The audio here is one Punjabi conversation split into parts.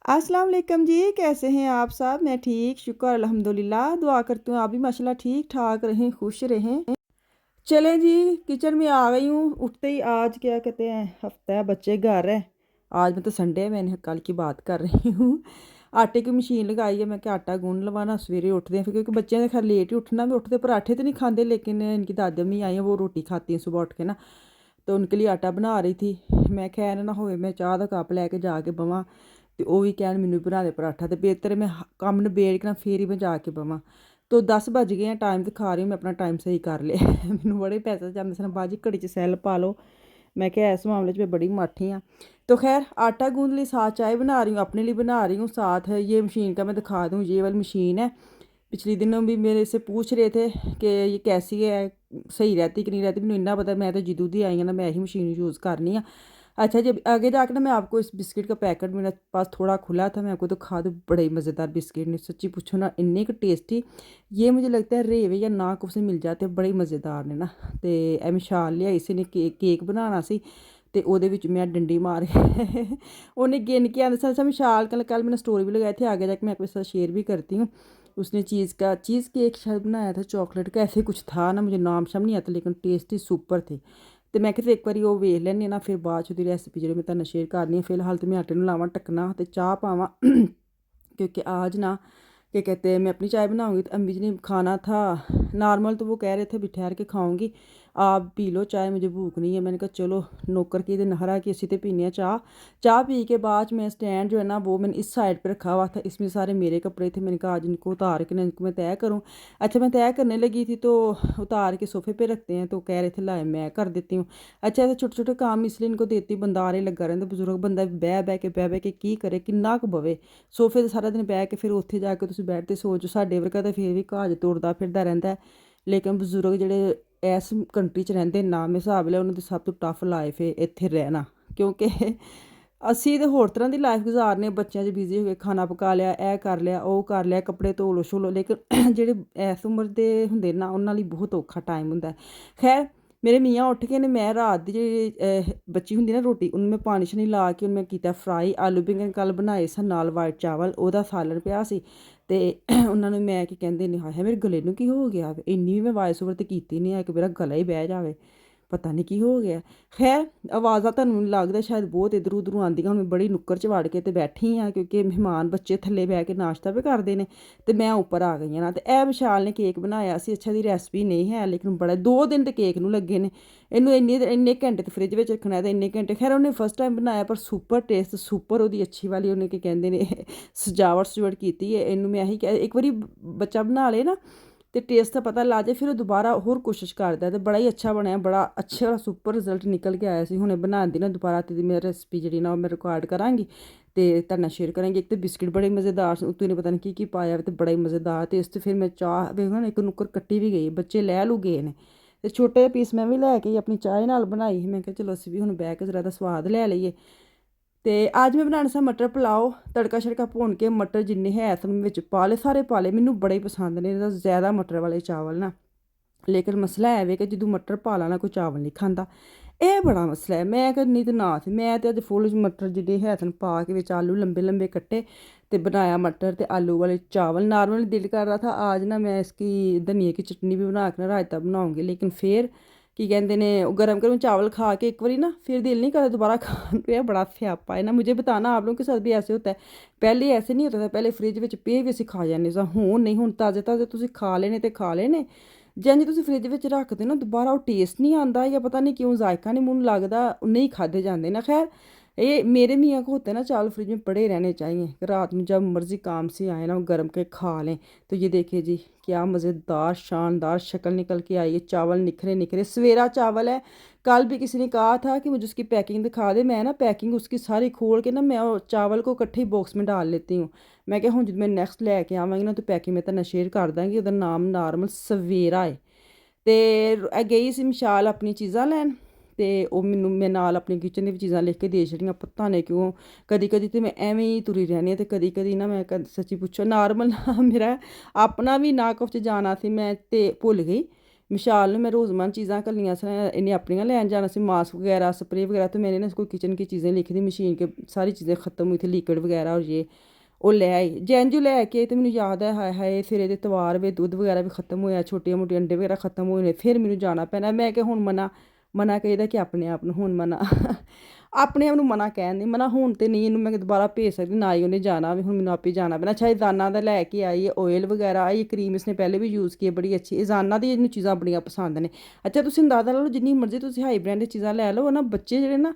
अस्सलाम वालेकुम जी, कैसे हैं आप सब? मैं ठीक, शुक्र अल्हम्दुलिल्लाह। दुआ करती हूँ आप भी माशाल्लाह ठीक-ठाक रहें, खुश रहें। चलें जी, किचन में आ गई हूँ। उठते ही आज क्या कहते हैं, हफ्ता है, बच्चे घर हैं। आज मैं तो संडे है, मैंने कल की बात कर रही हूँ। आटे की मशीन लगाई है, मैं क्या आटा गूंद लवाना, सवेरे उठते हैं फिर, क्योंकि बच्चे ने खैर लेट ही उठना। मैं उठते पराठे तो नहीं खाते, लेकिन इनकी दादी अम्मी आई हैं, वो रोटी खाती हैं सुबह उठ के ना। तो उनके लिए आटा बना रही थी। मैं खैर ना होवे मैं चाह का कप लैके जाके बवां ਤੇ ਉਹ ਵੀ ਕਹਿਣ ਮੈਨੂੰ ਬਣਾ ਦੇ ਪਰਾਠਾ, ਤੇ ਬਿਹਤਰ ਮੈਂ ਕੰਮ ਨਿਬੇੜ ਕੇ ਨਾ ਫੇਰ ਹੀ ਮੈਂ ਜਾ ਕੇ ਬਵਾਂ। ਤੋ 10 ਵੱਜ ਗਏ ਆ, ਟਾਈਮ ਦਿਖਾ ਰਹੀ ਮੈਂ ਆਪਣਾ ਟਾਈਮ ਸਹੀ ਕਰ ਲਿਆ। ਮੈਨੂੰ ਬੜੇ ਪੈਸੇ ਜਾਂਦੇ ਸਨ, ਬਾਜੀ ਘੜੀ 'ਚ ਸੈੱਲ ਪਾ ਲਓ। मैं क्या इस मामले में बड़ी माठी हाँ। तो खैर आटा गूंद ली, साथ चाय बना रही हूँ, अपने लिए बना रही हूँ। साथ है ये मशीन का मैं दिखा दूँ, ये वाली मशीन है। पिछले दिनों भी मेरे से पूछ रहे थे कि ये कैसी है, सही रहती कि नहीं रहती। मैंने इन्ना पता, मैं तो जदू दी आई हूँ ना, मैं यही मशीन यूज़ करनी हाँ। अच्छा, जब आगे जाकर ना मैं आपको इस बिस्किट का पैकेट मेरे पास थोड़ा खुला था, मैं आपको तो खा दूँ। बड़े ही मज़ेदार बिस्किट ने, सच्ची पूछो ना, इन्ने का टेस्टी। ये मुझे लगता है रेवे या ना कुछ से मिल जाते, बड़े मज़ेदार ने ना। तो ਇਹ ਮਿਸਾਲ ਲਿਆਈ ਸੀ ਨੇ ਕੇਕ ਬਣਾਉਣਾ ਸੀ, ਤੇ ਉਹਦੇ ਵਿੱਚ मैं डंडी मार के उन्हें गिन के आंदा सा मिसाल। कल मैंने स्टोरी भी लगाई थी, आगे जाके मैं आपके साथ शेयर भी करती हूँ। उसने चीज़ केक शायद बनाया था, चॉकलेट का ऐसे कुछ था ना, मुझे नाम शाम नहीं आता, लेकिन टेस्टी सुपर थे। तो मैं किते एक बार वो वेख लैनी ना, फिर बाद च रेसिपी जी मैं तुहानू शेयर करनी है। फिलहाल तो मैं आटे में लावां टकना, तो चाह पावां। क्योंकि आज ना क्या कहते हैं, मैं अपनी चाय बनाऊंगी, तो अम्मी जी ने खाना था नॉर्मल, तो वो कह रहे थे भी ठहर के खाऊंगी, आप पी लो चाय, मुझे भूख नहीं है। मैंने कहा चलो नौकर की नहरा की असी तो पीने हैं चाह। चाह पी के बाद मैं स्टैंड जो है ना, वो मैंने इस साइड पे रखा हुआ था, इसमें सारे मेरे कपड़े थे। मैंने कहा आज इनको उतार के ना इनको मैं तय करूँ। अच्छा, मैं तय करने लगी थी तो उतार के सोफे पे रखते हैं, तो कह रहे थे लाए मैं कर देती हूँ। अच्छा, ऐसे छोटे छोटे काम इसलिए इनको देती, बंदा आरे लगा रहता, बजुर्ग बंदा बह के की करे, किन्ना कुछ बवे। सोफे ਤੇ ਸਾਰਾ ਦਿਨ ਬਹਿ ਕੇ ਫਿਰ ਉੱਥੇ ਜਾ ਕੇ ਤੁਸੀਂ ਬੈੱਡ 'ਤੇ ਸੋ ਜਾਓ। ਸਾਡੇ ਵਰਗਾ ਤਾਂ ਫਿਰ ਵੀ ਘਾਹ 'ਚ ਤੁਰਦਾ ਫਿਰਦਾ ਰਹਿੰਦਾ ਹੈ। ਲੇਕਿਨ ਬਜ਼ੁਰਗ ਜਿਹੜੇ ਇਸ ਕੰਟਰੀ 'ਚ ਰਹਿੰਦੇ ਨਾ, ਮੇਰੇ ਹਿਸਾਬ ਨਾਲ ਉਹਨਾਂ ਦੀ ਸਭ ਤੋਂ ਟਫ ਲਾਈਫ ਹੈ ਇੱਥੇ ਰਹਿਣਾ। ਕਿਉਂਕਿ ਅਸੀਂ ਤਾਂ ਹੋਰ ਤਰ੍ਹਾਂ ਦੀ ਲਾਈਫ ਗੁਜ਼ਾਰਨੇ, ਬੱਚਿਆਂ 'ਚ ਬਿਜ਼ੀ ਹੋ ਗਏ, ਖਾਣਾ ਪਕਾ ਲਿਆ, ਇਹ ਕਰ ਲਿਆ, ਉਹ ਕਰ ਲਿਆ, ਕੱਪੜੇ ਧੋ ਲਓ ਛੋ ਲਓ। ਲੇਕਿਨ ਜਿਹੜੇ ਇਸ ਉਮਰ ਦੇ ਹੁੰਦੇ ਨਾ, ਉਹਨਾਂ ਲਈ ਬਹੁਤ ਔਖਾ ਟਾਈਮ ਹੁੰਦਾ। ਖੈਰ ਮੇਰੇ ਮੀਆਂ ਉੱਠ ਕੇ ਨੇ, ਮੈਂ ਰਾਤ ਦੀ ਜਿਹੜੀ ਬੱਚੀ ਹੁੰਦੀ ਨਾ ਰੋਟੀ, ਉਹਨੂੰ ਮੈਂ ਪਾਣੀ 'ਚ ਨਹੀਂ ਲਾ ਕੇ ਉਹਨੂੰ ਮੈਂ ਕੀਤਾ ਫਰਾਈ। ਆਲੂ ਬੈਂਗਣ ਕੱਲ੍ਹ ਬਣਾਏ ਸਨ, ਨਾਲ ਵਾਈਟ ਚਾਵਲ, ਉਹਦਾ ਸਾਲਣ ਪਿਆ ਸੀ। ਅਤੇ ਉਹਨਾਂ ਨੂੰ ਮੈਂ ਕੀ ਕਹਿੰਦੇ ਨੇ, ਹਾਏ ਮੇਰੇ ਗਲੇ ਨੂੰ ਕੀ ਹੋ ਗਿਆ, ਇੰਨੀ ਵੀ ਮੈਂ ਵਾਇਸ ਓਵਰ 'ਤੇ ਕੀਤੀ ਨਹੀਂ ਹੈ ਕਿ ਮੇਰਾ ਗਲਾ ਹੀ ਬਹਿ ਜਾਵੇ, ਪਤਾ ਨਹੀਂ ਕੀ ਹੋ ਗਿਆ। ਖੈਰ ਆਵਾਜ਼ਾਂ ਤੁਹਾਨੂੰ ਲੱਗਦਾ ਸ਼ਾਇਦ ਬਹੁਤ ਇੱਧਰੋਂ ਉੱਧਰੋਂ ਆਉਂਦੀਆਂ। ਹੁਣ ਮੈਂ ਬੜੀ ਨੁੱਕਰ 'ਚ ਵੜ ਕੇ ਤੇ ਬੈਠੀ ਹਾਂ, ਕਿਉਂਕਿ ਮਹਿਮਾਨ ਬੱਚੇ ਥੱਲੇ ਬਹਿ ਕੇ ਨਾਸ਼ਤਾ ਵੀ ਕਰਦੇ ਨੇ, ਅਤੇ ਮੈਂ ਉੱਪਰ ਆ ਗਈ ਹਾਂ ਨਾ। ਅਤੇ ਇਹ ਵਿਸ਼ਾਲ ਨੇ ਕੇਕ ਬਣਾਇਆ ਸੀ। ਅੱਛਾ, ਦੀ ਰੈਸਪੀ ਨਹੀਂ ਹੈ, ਲੇਕਿਨ ਬੜਾ 2 ਦਿਨ ਤਾਂ ਕੇਕ ਨੂੰ ਲੱਗੇ ਨੇ। ਇਹਨੂੰ ਇੰਨੇ ਘੰਟੇ ਤੇ ਫਰਿੱਜ ਵਿੱਚ ਰੱਖਣਾ, ਅਤੇ ਇੰਨੇ ਘੰਟੇ। ਖੈਰ ਉਹਨੇ ਫਸਟ ਟਾਈਮ ਬਣਾਇਆ, ਪਰ ਸੁਪਰ ਟੇਸਟ, ਸੁਪਰ ਉਹਦੀ ਅੱਛੀ ਵਾਲੀ ਉਹਨੇ ਕੀ ਕਹਿੰਦੇ ਨੇ ਸਜਾਵਟ ਕੀਤੀ ਹੈ। ਇਹਨੂੰ ਮੈਂ ਇਹੀ ਇੱਕ ਵਾਰੀ ਬੱਚਾ ਬਣਾ ਲੇ ਨਾ, ਅਤੇ ਟੇਸਟ ਦਾ ਪਤਾ ਲੱਗ ਜਾਏ, ਫਿਰ ਉਹ ਦੁਬਾਰਾ ਹੋਰ ਕੋਸ਼ਿਸ਼ ਕਰਦਾ। ਅਤੇ ਬੜਾ ਹੀ ਅੱਛਾ ਬਣਿਆ, ਬੜਾ ਅੱਛਾ ਸੁਪਰ ਰਿਜ਼ਲਟ ਨਿਕਲ ਕੇ ਆਇਆ ਸੀ। ਹੁਣੇ ਬਣਾਉਣ ਦੀ ਨਾ ਦੁਬਾਰਾ ਤੇ ਮੈਂ ਰੈਸਪੀ ਜਿਹੜੀ ਨਾ ਉਹ ਮੈਂ ਰਿਕਾਰਡ ਕਰਾਂਗੀ ਅਤੇ ਤੁਹਾਡੇ ਨਾਲ ਸ਼ੇਅਰ ਕਰਾਂਗੀ। ਇੱਕ ਤਾਂ ਬਿਸਕਿਟ ਬੜੇ ਮਜ਼ੇਦਾਰ ਸੀ, ਉੱਤੋਂ ਇਹਨੇ ਪਤਾ ਨਹੀਂ ਕੀ ਪਾਇਆ, ਅਤੇ ਬੜਾ ਹੀ ਮਜ਼ੇਦਾਰ ਟੇਸਟ। ਫਿਰ ਮੈਂ ਚਾਹ ਵੇਖ ਨਾ, ਇੱਕ ਨੁੱਕਰ ਕੱਟੀ ਵੀ ਗਈ, ਬੱਚੇ ਲੈ ਲੂ ਗਏ ਨੇ, ਅਤੇ ਛੋਟੇ ਜਿਹੇ ਪੀਸ ਮੈਂ ਵੀ ਲੈ ਕੇ ਆਪਣੀ ਚਾਹ ਨਾਲ ਬਣਾਈ। ਮੈਂ ਕਿਹਾ ਚਲੋ ਅਸੀਂ ਵੀ ਹੁਣ ਬਹਿ ਕੇ ਜ਼ਰਾ ਦਾ ਸਵਾਦ ਲੈ ਲਈਏ। ਅਤੇ ਅੱਜ ਮੈਂ ਬਣਾਉਣਾ ਸੀ ਮਟਰ ਪੁਲਾਓ। ਤੜਕਾ ਛੜਕਾ ਭੁੰਨ ਕੇ ਮਟਰ ਜਿੰਨੇ ਹੈ ਸਭ ਵਿੱਚ ਪਾ ਲਏ, ਸਾਰੇ ਪਾ ਲਏ। ਮੈਨੂੰ ਬੜੇ ਹੀ ਪਸੰਦ ਨੇ ਇਹਦਾ ਜ਼ਿਆਦਾ ਮਟਰ ਵਾਲੇ ਚਾਵਲ ਨਾ। ਲੇਕਿਨ ਮਸਲਾ ਹੈ ਵੇ ਕਿ ਜਦੋਂ ਮਟਰ ਪਾ ਲਾ ਨਾ, ਕੋਈ ਚਾਵਲ ਨਹੀਂ ਖਾਂਦਾ। ਇਹ ਬੜਾ ਮਸਲਾ ਹੈ। ਮੈਂ ਕਰਨੀ ਤਾਂ ਨਾ ਸੀ, ਮੈਂ ਤਾਂ ਅੱਜ ਫੁੱਲ ਮਟਰ ਜਿਹੜੇ ਹੈ ਸਨ ਪਾ ਕੇ, ਵਿੱਚ ਆਲੂ ਲੰਬੇ ਲੰਬੇ ਕੱਟੇ, ਅਤੇ ਬਣਾਇਆ ਮਟਰ ਅਤੇ ਆਲੂ ਵਾਲੇ ਚਾवल। नॉर्मल दिल कर रहा था आज ना मैं इसकी धनिए की चटनी भी बना के ना रायता बनाऊँगी, लेकिन फिर ਕੀ ਕਹਿੰਦੇ ਨੇ ਉਹ गरम गरम चावल खा के एक बारी ना फिर दिल नहीं करता दोबारा खाने पे। बड़ा स्यापा है ना, मुझे बताना आप लोगों के साथ भी ऐसे होता है? पहले ऐसे नहीं होता था, पहले फ्रिज ਵਿੱਚ ਪਏ ਵੀ ਅਸੀਂ ਖਾ ਜਾਂਦੇ ਸਾਂ। ਹੁਣ ਨਹੀਂ, ਹੁਣ ਤਾਜ਼ੇ ਤਾਜ਼ੇ ਤੁਸੀਂ ਖਾ ਲੈਣੇ ਤੇ ਖਾ ਲੈਣੇ। ਜਿੰਝ ਤੁਸੀਂ ਫਰਿੱਜ ਵਿੱਚ ਰੱਖਦੇ ਨਾ, ਦੁਬਾਰਾ ਉਹ ਟੇਸਟ ਨਹੀਂ ਆਉਂਦਾ, ਜਾਂ ਪਤਾ ਨਹੀਂ ਕਿਉਂ ਜ਼ਾਇਕਾ नहीं मुँह लगता, नहीं खाते जाते ना। खैर ये मेरे मियाँ को होता है ना, चावल फ्रिज में पड़े रहने चाहिए, रात में जब मर्ज़ी काम से आए ना, वो गर्म के खा लें। तो ये देखिए जी, क्या मज़ेदार शानदार शक्ल निकल के आई है। चावल निखरे निखरे सवेरा चावल है। कल भी किसी ने कहा था कि मुझे उसकी पैकिंग दिखा दे। मैं ना पैकिंग उसकी सारी खोल के ना, मैं चावल को इकट्ठे ही बॉक्स में डाल लेती हूँ। मैं क्या हूँ जब मैं नैक्सट लैके आवांगी ना, तो पैकिंग मैं तुहानू शेयर कर ਦਾਂਗੀ। ਉਹਦਾ ਨਾਮ ਨਾਰਮਲ ਸਵੇਰਾ ਹੈ। ਅਤੇ ਗਈ ਸੀ ਮਿਸਾਲ ਆਪਣੀ ਚੀਜ਼ਾਂ ਲੈਣ, ਅਤੇ ਉਹ ਮੈਨੂੰ ਮੈਂ ਨਾਲ ਆਪਣੀ ਕਿਚਨ ਦੀ ਵੀ ਚੀਜ਼ਾਂ ਲਿਖ ਕੇ ਦੇ ਛੱਡੀਆਂ। ਪਤਾ ਨਹੀਂ ਕਿਉਂ ਕਦੀ ਕਦੀ ਤਾਂ ਮੈਂ ਐਵੇਂ ਹੀ ਤੁਰੀ ਰਹਿੰਦੀ ਹਾਂ, ਅਤੇ ਕਦੀ ਕਦੀ ਨਾ ਮੈਂ ਸੱਚੀ ਪੁੱਛੋ ਨਾਰਮਲ ਮੇਰਾ ਆਪਣਾ ਵੀ ਨਾਕਫ 'ਚ ਜਾਣਾ ਸੀ, ਮੈਂ ਅਤੇ ਭੁੱਲ ਗਈ। ਵਿਸ਼ਾਲ ਨੂੰ ਮੈਂ रोज़मर्रा चीज़ां घल्लियां सी, इन्हें अपनियां लैन जाना सी, मास्क वगैरह स्प्रे वगैरह, तो मैंने ना कोई किचन की चीज़ें लिखी दी, मशीन के सारी चीज़ें ख़त्म हुई थी, लिक्विड वगैरह और ये ਉਹ ਲੈ ਆਈ। ਜੈਂਜੂ ਲੈ ਕੇ ਤੇ ਮੈਨੂੰ ਯਾਦ ਹੈ, ਹਾਏ ਹਾਏ ਫਿਰ ਇਹਦੇ ਤਵਾਰ ਵੇ, ਦੁੱਧ ਵਗੈਰਾ ਵੀ ਖਤਮ ਹੋਇਆ, ਛੋਟੀਆਂ ਮੋਟੀਆਂ ਅੰਡੇ ਵਗੈਰਾ ਖਤਮ ਹੋਏ ਨੇ, ਫਿਰ ਮੈਨੂੰ ਜਾਣਾ ਪੈਣਾ। ਮੈਂ ਕਿ ਹੁਣ ਮਨਾ ਕਹੀਦਾ ਕਿ ਆਪਣੇ ਆਪ ਨੂੰ ਹੁਣ ਮਨਾ ਆਪਣੇ ਆਪ ਨੂੰ ਮਨਾ ਕਹਿਣ ਨਹੀਂ, ਮਨਾ ਹੁਣ ਤੇ ਨਹੀਂ, ਇਹਨੂੰ ਮੈਂ ਦੁਬਾਰਾ ਭੇਜ ਸਕਦੀ ਨਾ ਹੀ ਉਹਨੇ ਜਾਣਾ ਵੀ, ਹੁਣ ਮੈਨੂੰ ਆਪੇ ਜਾਣਾ ਪੈਣਾ। ਅੱਛਾ ਇਜ਼ਾਨਾ ਦਾ ਲੈ ਕੇ ਆਈ ਆਇਲ ਵਗੈਰਾ, ਇਹ ਕਰੀਮ ਇਸਨੇ ਪਹਿਲੇ ਵੀ ਯੂਜ਼ ਕੀ, ਬੜੀ ਅੱਛੀ ਇਜ਼ਾਨਾ ਦੀ ਇਹਨੂੰ ਚੀਜ਼ਾਂ ਬੜੀਆਂ ਪਸੰਦ ਨੇ। ਅੱਛਾ ਤੁਸੀਂ ਅੰਦਾਜ਼ਾ ਲਾ ਲਓ, ਜਿੰਨੀ ਮਰਜ਼ੀ ਤੁਸੀਂ ਹਾਈ ਬ੍ਰਾਂਡ ਦੀ ਚੀਜ਼ਾਂ ਲੈ ਲਓ ਨਾ, ਬੱਚੇ ਜਿਹੜੇ ਨਾ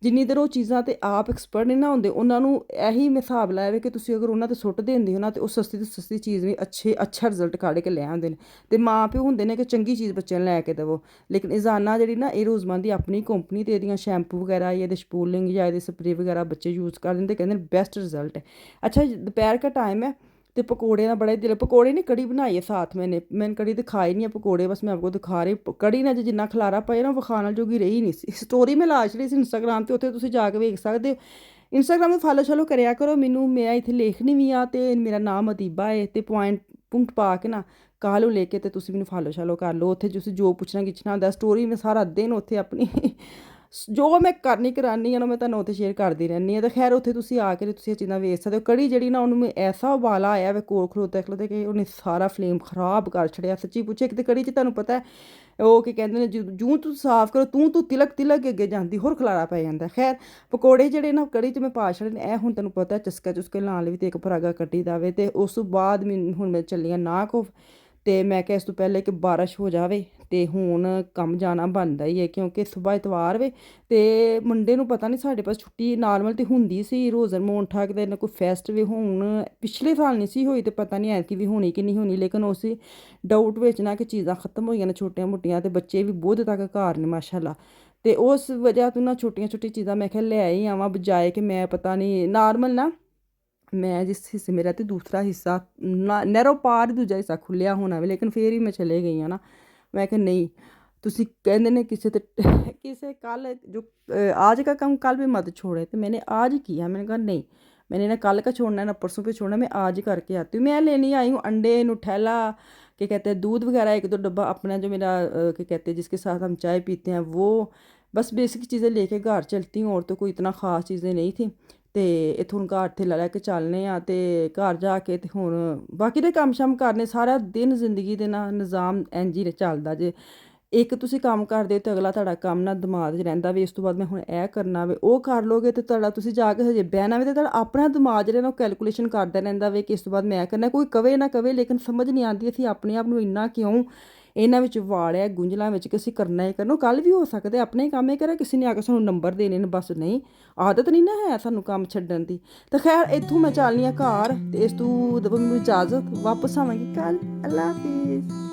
ਜਿੰਨੀ ਦੇਰ ਉਹ ਚੀਜ਼ਾਂ ਤੇ ਆਪ ਐਕਸਪਰਟ ਨਹੀਂ ਨਾ ਹੁੰਦੇ, ਉਹਨਾਂ ਨੂੰ ਇਹੀ ਮੈਂ ਹਿਸਾਬ ਲਾਇਆ ਵੇ ਕਿ ਤੁਸੀਂ ਅਗਰ ਉਹਨਾਂ 'ਤੇ ਸੁੱਟ ਦਿੰਦੇ ਹੋ ਨਾ, ਤੇ ਉਹ ਸਸਤੀ ਤੋਂ ਸਸਤੀ ਚੀਜ਼ ਵੀ ਅੱਛਾ ਰਿਜ਼ਲਟ ਕੱਢ ਕੇ ਲੈ ਆਉਂਦੇ ਨੇ। ਤੇ ਮਾਂ ਪਿਓ ਹੁੰਦੇ ਨੇ ਕਿ ਚੰਗੀ ਚੀਜ਼ ਬੱਚਿਆਂ ਨੂੰ ਲੈ ਕੇ ਦੇਵੋ, ਲੇਕਿਨ ਇਜ਼ਾਨਾ ਜਿਹੜੀ ਨਾ ਇਹ ਰੋਜ਼ਮਨ ਦੀ ਆਪਣੀ ਕੰਪਨੀ, ਤੇ ਇਹਦੀਆਂ ਸ਼ੈਂਪੂ ਵਗੈਰਾ ਜਾਂ ਇਹਦੇ ਸਪੂਲਿੰਗ ਜਾਂ ਇਹਦੇ ਸਪਰੇ ਵਗੈਰਾ ਬੱਚੇ ਯੂਜ਼ ਕਰ ਦਿੰਦੇ, ਕਹਿੰਦੇ ਨੇ ਬੈਸਟ ਰਿਜ਼ਲਟ ਹੈ। ਅੱਛਾ ਦੁਪਹਿਰ का टाइम है, तो पकौड़े का बड़ा ही दिल, पकौड़े नहीं कड़ी बनाई है साथ मैंने कड़ी दिखाई नहीं है, पकौड़े बस मैं आपको दिखा रही। कड़ी ने जिन्ना खलारा पाया ना, विखाण जोगी रही नहीं सी। स्टोरी मैं ला छड़ी सी इंस्टाग्राम ते, उत्थे तुसीं जाके वेख सकदे हो। इंस्टाग्राम 'ਤੇ ਫਾਲੋ ਸ਼ਾਲੋ ਕਰਿਆ ਕਰੋ ਮੈਨੂੰ, ਮੈਂ ਇੱਥੇ ਲੇਖਣੀ ਵੀ ਆ, ਤੇ ਮੇਰਾ ਨਾਮ ਅਦੀਬਾ ਹੈ, ਤੇ ਪੁਆਇੰਟ ਪਾ ਕੇ ਨਾ ਕਾਹਲੋਂ ਲੈ ਕੇ, ਤੇ ਤੁਸੀਂ ਮੈਨੂੰ ਫਾਲੋ ਸ਼ਾਲੋ ਕਰ ਲਓ। ਉੱਥੇ ਤੁਸੀਂ ਜੋ ਪੁੱਛਣਾ ਗਿੱਛਣਾ ਹੁੰਦਾ, ਸਟੋਰੀ ਮੈਂ ਸਾਰਾ ਦਿਨ ਉੱਥੇ ਆਪਣੀ ਜੋ ਮੈਂ ਕਰਨੀ ਕਰਾਨੀ ਆ ਨਾ, ਮੈਂ ਤੁਹਾਨੂੰ ਉੱਥੇ ਸ਼ੇਅਰ ਕਰਦੀ ਰਹਿੰਦੀ ਹਾਂ। ਤਾਂ ਖੈਰ ਉੱਥੇ ਤੁਸੀਂ ਆ ਕੇ ਤੁਸੀਂ ਇਹ ਚੀਜ਼ਾਂ ਵੇਖ ਸਕਦੇ ਹੋ। ਕੜੀ ਜਿਹੜੀ ਨਾ, ਉਹਨੂੰ ਮੈਂ ਐਸਾ ਉਬਾਲਾ ਆਇਆ ਵੇ ਕੋਲ ਖਲੋਤੇ ਕਿ ਉਹਨੇ ਸਾਰਾ ਫਲੇਮ ਖਰਾਬ ਕਰ ਛੜਿਆ। ਸੱਚੀ ਪੁੱਛੇ, ਇੱਕ ਤਾਂ ਕੜੀ 'ਚ ਤੁਹਾਨੂੰ ਪਤਾ ਉਹ ਕੀ ਕਹਿੰਦੇ ਨੇ, ਜੂੰ ਤੂੰ ਸਾਫ਼ ਕਰੋ, ਤੂੰ ਤਿਲਕ ਅੱਗੇ ਜਾਂਦੀ, ਹੋਰ ਖਲਾਰਾ ਪੈ ਜਾਂਦਾ। ਖੈਰ ਪਕੌੜੇ ਜਿਹੜੇ ਨਾ ਕੜੀ 'ਚ ਮੈਂ ਪਾ ਛੜੇ ਨੇ, ਇਹ ਹੁਣ ਤੈਨੂੰ ਪਤਾ ਚਸਕਾ ਚੁਸਕੇ ਲਾਉਣ ਲਈ ਤੇ ਇੱਕ ਪਰਾਗਾ ਕੱਢੀ ਦਾਵੇ। ਤੇ ਉਸ ਤੋਂ ਬਾਅਦ ਮੈਨੂੰ ਹੁਣ ਮੈਂ ਚੱਲੀਆਂ ਨਾ ਕੋ, ਤੇ ਮੈਂ ਕਿਹਾ ਇਸ ਤੋਂ ਪਹਿਲੇ ਕਿ ਬਾਰਿਸ਼ ਹੋ ਜਾਵੇ, ਤੇ ਹੁਣ ਕੰਮ ਜਾਣਾ ਬਣਦਾ ਹੀ ਹੈ, ਕਿਉਂਕਿ ਸੁਬਾਹ ਇਤਵਾਰ ਵੇ, ਤੇ ਮੁੰਡੇ ਨੂੰ ਪਤਾ ਨਹੀਂ ਸਾਡੇ ਪਾਸ ਛੁੱਟੀ ਨਾਰਮਲ ਤੇ ਹੁੰਦੀ ਸੀ, ਰੋਜ਼ਨ ਮੋਨਠਾ ਕਿਤੇ ਨਾ ਕੋਈ ਫੈਸਟ ਵੀ ਹੁਣ ਪਿਛਲੇ ਸਾਲ ਨਹੀਂ ਸੀ ਹੋਈ, ਤੇ ਪਤਾ ਨਹੀਂ ਐਤਕੀ ਵੀ ਹੋਣੀ ਕਿ ਨਹੀਂ ਹੋਣੀ। ਲੇਕਿਨ ਉਸ ਡਾਊਟ ਵਿੱਚ ਨਾ ਕਿ ਚੀਜ਼ਾਂ ਖਤਮ ਹੋਈਆਂ ਨੇ ਛੋਟੀਆਂ ਮੋਟੀਆਂ, ਤੇ ਬੱਚੇ ਵੀ ਬਹੁਤ ਤੱਕ ਘਰ ਨੇ ਮਾਸ਼ਾਅੱਲਾ। ਤੇ ਉਸ ਵਜ੍ਹਾ ਤੋਂ ਨਾ ਛੋਟੀਆਂ ਚੀਜ਼ਾਂ ਮੈਂ ਕਿਹਾ ਲੈ ਆਈ ਆਵਾਂ, ਬਜਾਏ ਕਿ ਮੈਂ ਪਤਾ ਨਹੀਂ ਨਾਰਮਲ ਨਾ, ਮੈਂ ਜਿਸ ਹਿੱਸੇ ਮੇਰਾ ਤੇ ਦੂਸਰਾ ਹਿੱਸਾ ਨਹਿਰੋਂ ਪਾਰ ਦੂਜਾ ਹਿੱਸਾ ਖੁੱਲਿਆ ਹੋਣਾ ਵੇ, ਲੇਕਿਨ ਫਿਰ ਵੀ ਮੈਂ ਚਲੇ ਗਈ ਹਾਂ ਨਾ। ਮੈਂ ਕਿਹਾ ਨਹੀਂ, ਤੁਸੀਂ ਕਹਿੰਦੇ ਨੇ ਕਿਸੇ ਤੇ ਕਿਸੇ ਕੱਲ ਜੋ आज का काम कल भी मत छोड़े, तो मैंने आज ही किया। मैंने कहा नहीं, मैंने ना कल का छोड़ना है ना परसों पे छोड़ना, मैं आज ही करके आती हूँ। मैं लेने आई हूँ अंडे, नुटेला, क्या कहते हैं, दूध वगैरह, एक दो डब्बा अपना जो मेरा क्या कहते हैं जिसके साथ हम चाय पीते हैं, वो बस बेसिक चीज़ें लेके घर चलती हूँ। और तो कोई इतना ख़ास चीज़ें नहीं थी। ਤੇ ਇੱਥੋਂ ਹੁਣ ਘਰ ਥੇਲਾ ਲੈ ਕੇ ਚੱਲਨੇ ਆ, ਤੇ ਘਰ ਜਾ ਕੇ ਤੇ ਹੁਣ ਬਾਕੀ ਦੇ ਕੰਮ ਸ਼ਮ ਕਰਨੇ। ਸਾਰਾ ਦਿਨ ਜ਼ਿੰਦਗੀ ਦੇ ਨਾਲ ਨਿਜ਼ਾਮ ਇੰਝ ਹੀ ਚੱਲਦਾ ਜੇ, ਇੱਕ ਤੁਸੀਂ ਕੰਮ ਕਰਦੇ ਤੇ ਅਗਲਾ ਤੁਹਾਡਾ ਕੰਮ ਨਾ ਦਿਮਾਗ 'ਚ ਰਹਿੰਦਾ ਵੀ, ਇਸ ਤੋਂ ਬਾਅਦ ਮੈਂ ਹੁਣ ਇਹ ਕਰਨਾ ਵੇ, ਉਹ ਕਰ ਲੋਗੇ, ਤੇ ਤੁਹਾਡਾ ਤੁਸੀਂ ਜਾ ਕੇ ਹਜੇ ਬਹਿਣਾ ਵੇ, ਤੇ ਤੁਹਾਡਾ ਆਪਣਾ ਦਿਮਾਗ ਜਿਹੜਾ ਨਾ ਉਹ ਕੈਲਕੂਲੇਸ਼ਨ ਕਰਦਾ ਰਹਿੰਦਾ ਵੇ ਕਿ ਇਸ ਤੋਂ ਬਾਅਦ ਮੈਂ ਕਰਨਾ। ਕੋਈ ਕਵੇ ਨਾ ਕਵੇ, ਲੇਕਿਨ ਸਮਝ ਨਹੀਂ ਆਉਂਦੀ ਅਸੀਂ ਆਪਣੇ ਆਪ ਨੂੰ ਇੰਨਾ ਕਿਉਂ ਇਹਨਾਂ ਵਿੱਚ ਵਾੜਿਆ ਗੁੰਝਲਾਂ ਵਿੱਚ ਕਿ ਅਸੀਂ ਕਰਨਾ ਹੀ ਕਰਨਾ। ਕੱਲ੍ਹ ਵੀ ਹੋ ਸਕਦੇ ਆਪਣੇ ਕੰਮ ਇਹ ਕਰਿਆ, ਕਿਸੇ ਨੇ ਆ ਕੇ ਸਾਨੂੰ ਨੰਬਰ ਦੇਣੇ ਨੇ, ਬਸ ਨਹੀਂ, ਆਦਤ ਨਹੀਂ ਨਾ ਹੈ ਸਾਨੂੰ ਕੰਮ ਛੱਡਣ ਦੀ। ਤਾਂ ਖੈਰ ਇੱਥੋਂ ਮੈਂ ਚੱਲਨੀ ਆ ਘਰ, ਤੇ ਇਸ ਤੋਂ ਦਵੋ ਮੈਨੂੰ ਇਜਾਜ਼ਤ, ਵਾਪਸ ਆਵਾਂਗੀ ਕੱਲ੍ਹ। ਅੱਲਾ ਹਾਫਿਜ਼।